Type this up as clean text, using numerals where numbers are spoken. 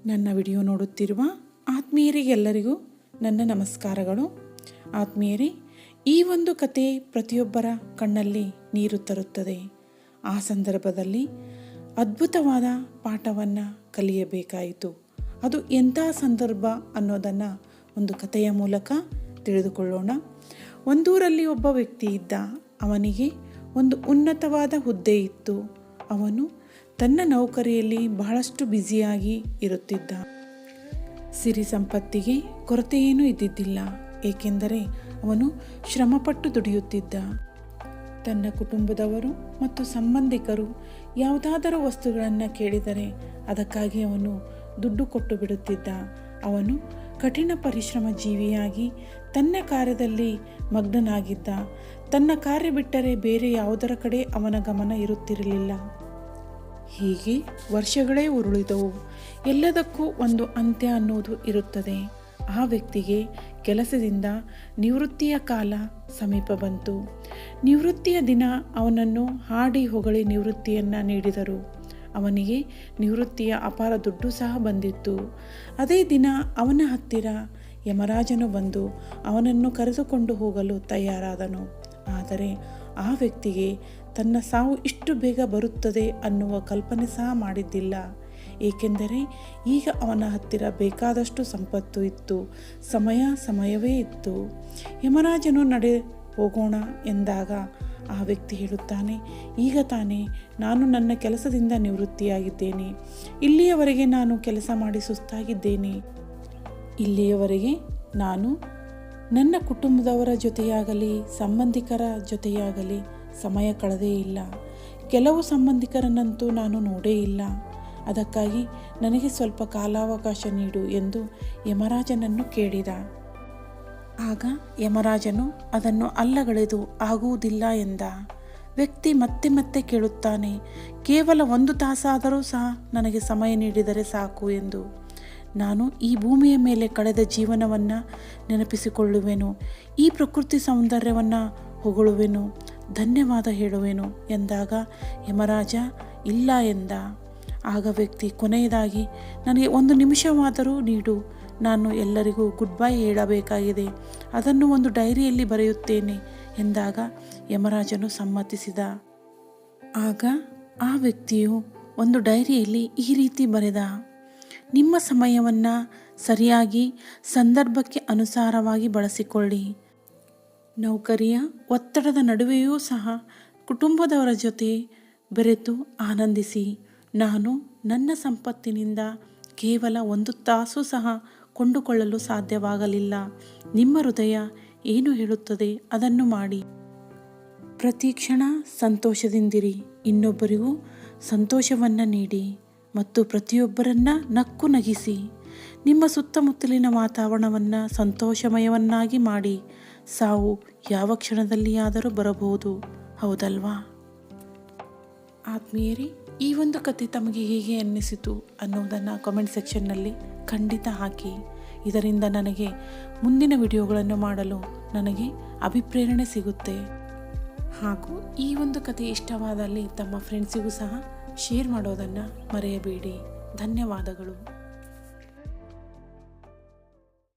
ನನ್ನ ವಿಡಿಯೋ ನೋಡುತ್ತಿರುವ ಆತ್ಮೀಯರಿಗೆಲ್ಲರಿಗೂ ನನ್ನ ನಮಸ್ಕಾರಗಳು. ಆತ್ಮೀಯರೇ, ಈ ಒಂದು ಕತೆ ಪ್ರತಿಯೊಬ್ಬರ ಕಣ್ಣಲ್ಲಿ ನೀರು ತರುತ್ತದೆ. ಆ ಸಂದರ್ಭದಲ್ಲಿ ಅದ್ಭುತವಾದ ಪಾಠವನ್ನು ಕಲಿಯಬೇಕಾಯಿತು. ಅದು ಎಂಥ ಸಂದರ್ಭ ಅನ್ನೋದನ್ನು ಒಂದು ಕಥೆಯ ಮೂಲಕ ತಿಳಿದುಕೊಳ್ಳೋಣ. ಒಂದೂರಲ್ಲಿ ಒಬ್ಬ ವ್ಯಕ್ತಿ ಇದ್ದ. ಅವನಿಗೆ ಒಂದು ಉನ್ನತವಾದ ಹುದ್ದೆ ಇತ್ತು. ಅವನು ತನ್ನ ನೌಕರಿಯಲ್ಲಿ ಬಹಳಷ್ಟು ಬ್ಯುಸಿಯಾಗಿ ಇರುತ್ತಿದ್ದ. ಸಿರಿ ಸಂಪತ್ತಿಗೆ ಕೊರತೆಯೇನೂ ಇದ್ದಿದ್ದಿಲ್ಲ, ಏಕೆಂದರೆ ಅವನು ಶ್ರಮಪಟ್ಟು ದುಡಿಯುತ್ತಿದ್ದ. ತನ್ನ ಕುಟುಂಬದವರು ಮತ್ತು ಸಂಬಂಧಿಕರು ಯಾವುದಾದರೂ ವಸ್ತುಗಳನ್ನು ಕೇಳಿದರೆ ಅದಕ್ಕಾಗಿ ಅವನು ದುಡ್ಡು ಕೊಟ್ಟು ಬಿಡುತ್ತಿದ್ದ. ಅವನು ಕಠಿಣ ಪರಿಶ್ರಮ ಜೀವಿಯಾಗಿ ತನ್ನ ಕಾರ್ಯದಲ್ಲಿ ಮಗ್ನನಾಗಿದ್ದ. ತನ್ನ ಕಾರ್ಯ ಬಿಟ್ಟರೆ ಬೇರೆ ಯಾವುದರ ಕಡೆ ಅವನ ಗಮನ ಇರುತ್ತಿರಲಿಲ್ಲ. ಹೀಗೆ ವರ್ಷಗಳೇ ಉರುಳಿದವು. ಎಲ್ಲದಕ್ಕೂ ಒಂದು ಅಂತ್ಯ ಅನ್ನೋದು ಇರುತ್ತದೆ. ಆ ವ್ಯಕ್ತಿಗೆ ಕೆಲಸದಿಂದ ನಿವೃತ್ತಿಯ ಕಾಲ ಸಮೀಪ ಬಂತು. ನಿವೃತ್ತಿಯ ದಿನ ಅವನನ್ನು ಹಾಡಿ ಹೊಗಳಿ ನಿವೃತ್ತಿಯನ್ನು ನೀಡಿದರು. ಅವನಿಗೆ ನಿವೃತ್ತಿಯ ಅಪಾರ ದುಡ್ಡು ಸಹ ಬಂದಿತ್ತು. ಅದೇ ದಿನ ಅವನ ಹತ್ತಿರ ಯಮರಾಜನು ಬಂದು ಅವನನ್ನು ಕರೆದುಕೊಂಡು ಹೋಗಲು ತಯಾರಾದನು. ಆದರೆ ಆ ವ್ಯಕ್ತಿಗೆ ತನ್ನ ಸಾವು ಇಷ್ಟು ಬೇಗ ಬರುತ್ತದೆ ಅನ್ನುವ ಕಲ್ಪನೆ ಸಹ ಮಾಡಿದ್ದಿಲ್ಲ. ಏಕೆಂದರೆ ಈಗ ಅವನ ಹತ್ತಿರ ಬೇಕಾದಷ್ಟು ಸಂಪತ್ತು ಇತ್ತು, ಸಮಯವೇ ಇತ್ತು. ಯಮರಾಜನು ನಡೆ ಹೋಗೋಣ ಎಂದಾಗ ಆ ವ್ಯಕ್ತಿ ಹೇಳುತ್ತಾನೆ, ಈಗ ತಾನೇ ನಾನು ನನ್ನ ಕೆಲಸದಿಂದ ನಿವೃತ್ತಿಯಾಗಿದ್ದೇನೆ. ಇಲ್ಲಿಯವರೆಗೆ ನಾನು ಕೆಲಸ ಮಾಡಿ ಸುಸ್ತಾಗಿದ್ದೇನೆ. ಇಲ್ಲಿಯವರೆಗೆ ನಾನು ನನ್ನ ಕುಟುಂಬದವರ ಜೊತೆಯಾಗಲಿ ಸಂಬಂಧಿಕರ ಜೊತೆಯಾಗಲಿ ಸಮಯ ಕಳೆದೇ ಇಲ್ಲ. ಕೆಲವು ಸಂಬಂಧಿಕರನ್ನಂತೂ ನಾನು ನೋಡೇ ಇಲ್ಲ. ಅದಕ್ಕಾಗಿ ನನಗೆ ಸ್ವಲ್ಪ ಕಾಲಾವಕಾಶ ನೀಡು ಎಂದು ಯಮರಾಜನನ್ನು ಕೇಳಿದ. ಆಗ ಯಮರಾಜನು ಅದನ್ನು ಅಲ್ಲಗಳೆದು ಆಗುವುದಿಲ್ಲ ಎಂದ. ವ್ಯಕ್ತಿ ಮತ್ತೆ ಮತ್ತೆ ಕೇಳುತ್ತಾನೆ, ಕೇವಲ 1 ತಾಸಾದರೂ ಸಹ ನನಗೆ ಸಮಯ ನೀಡಿದರೆ ಸಾಕು ಎಂದು. ನಾನು ಈ ಭೂಮಿಯ ಮೇಲೆ ಕಳೆದ ಜೀವನವನ್ನು ನೆನಪಿಸಿಕೊಳ್ಳುವೆನು. ಈ ಪ್ರಕೃತಿ ಸೌಂದರ್ಯವನ್ನು ಹೊಗಳುವೆನು, ಧನ್ಯವಾದ ಹೇಳುವೆನು ಎಂದಾಗ ಯಮರಾಜ ಇಲ್ಲ ಎಂದ. ಆಗ ವ್ಯಕ್ತಿ ಕೊನೆಯದಾಗಿ ನನಗೆ 1 ನಿಮಿಷವಾದರೂ ನೀಡು, ನಾನು ಎಲ್ಲರಿಗೂ ಗುಡ್ ಬೈ ಹೇಳಬೇಕಾಗಿದೆ. ಅದನ್ನು ಒಂದು ಡೈರಿಯಲ್ಲಿ ಬರೆಯುತ್ತೇನೆ ಎಂದಾಗ ಯಮರಾಜನು ಸಮ್ಮತಿಸಿದ. ಆಗ ಆ ವ್ಯಕ್ತಿಯು ಒಂದು ಡೈರಿಯಲ್ಲಿ ಈ ರೀತಿ ಬರೆದ, ನಿಮ್ಮ ಸಮಯವನ್ನು ಸರಿಯಾಗಿ ಸಂದರ್ಭಕ್ಕೆ ಅನುಸಾರವಾಗಿ ಬಳಸಿಕೊಳ್ಳಿ. ನೌಕರಿಯ ಒತ್ತಡದ ನಡುವೆಯೂ ಸಹ ಕುಟುಂಬದವರ ಜೊತೆ ಬೆರೆತು ಆನಂದಿಸಿ. ನಾನು ನನ್ನ ಸಂಪತ್ತಿನಿಂದ ಕೇವಲ 1 ತಾಸು ಸಹ ಕೊಂಡುಕೊಳ್ಳಲು ಸಾಧ್ಯವಾಗಲಿಲ್ಲ. ನಿಮ್ಮ ಹೃದಯ ಏನು ಹೇಳುತ್ತದೆ ಅದನ್ನು ಮಾಡಿ. ಪ್ರತಿ ಕ್ಷಣ ಸಂತೋಷದಿಂದಿರಿ, ಇನ್ನೊಬ್ಬರಿಗೂ ಸಂತೋಷವನ್ನು ನೀಡಿ ಮತ್ತು ಪ್ರತಿಯೊಬ್ಬರನ್ನ ನಕ್ಕು ನಗಿಸಿ. ನಿಮ್ಮ ಸುತ್ತಮುತ್ತಲಿನ ವಾತಾವರಣವನ್ನು ಸಂತೋಷಮಯವನ್ನಾಗಿ ಮಾಡಿ. ಸಾವು ಯಾವ ಕ್ಷಣದಲ್ಲಿಯಾದರೂ ಬರಬಹುದು, ಹೌದಲ್ವಾ? ಆತ್ಮೀಯರೇ, ಈ ಒಂದು ಕತೆ ತಮಗೆ ಹೇಗೆ ಅನ್ನಿಸಿತು ಅನ್ನೋದನ್ನು ಕಾಮೆಂಟ್ ಸೆಕ್ಷನ್ನಲ್ಲಿ ಖಂಡಿತ ಹಾಕಿ. ಇದರಿಂದ ನನಗೆ ಮುಂದಿನ ವಿಡಿಯೋಗಳನ್ನು ಮಾಡಲು ನನಗೆ ಅಭಿಪ್ರೇರಣೆ ಸಿಗುತ್ತೆ. ಹಾಗೂ ಈ ಒಂದು ಕತೆ ಇಷ್ಟವಾದಲ್ಲಿ ತಮ್ಮ ಫ್ರೆಂಡ್ಸಿಗೂ ಸಹ ಶೇರ್ ಮಾಡೋದನ್ನು ಮರೆಯಬೇಡಿ. ಧನ್ಯವಾದಗಳು.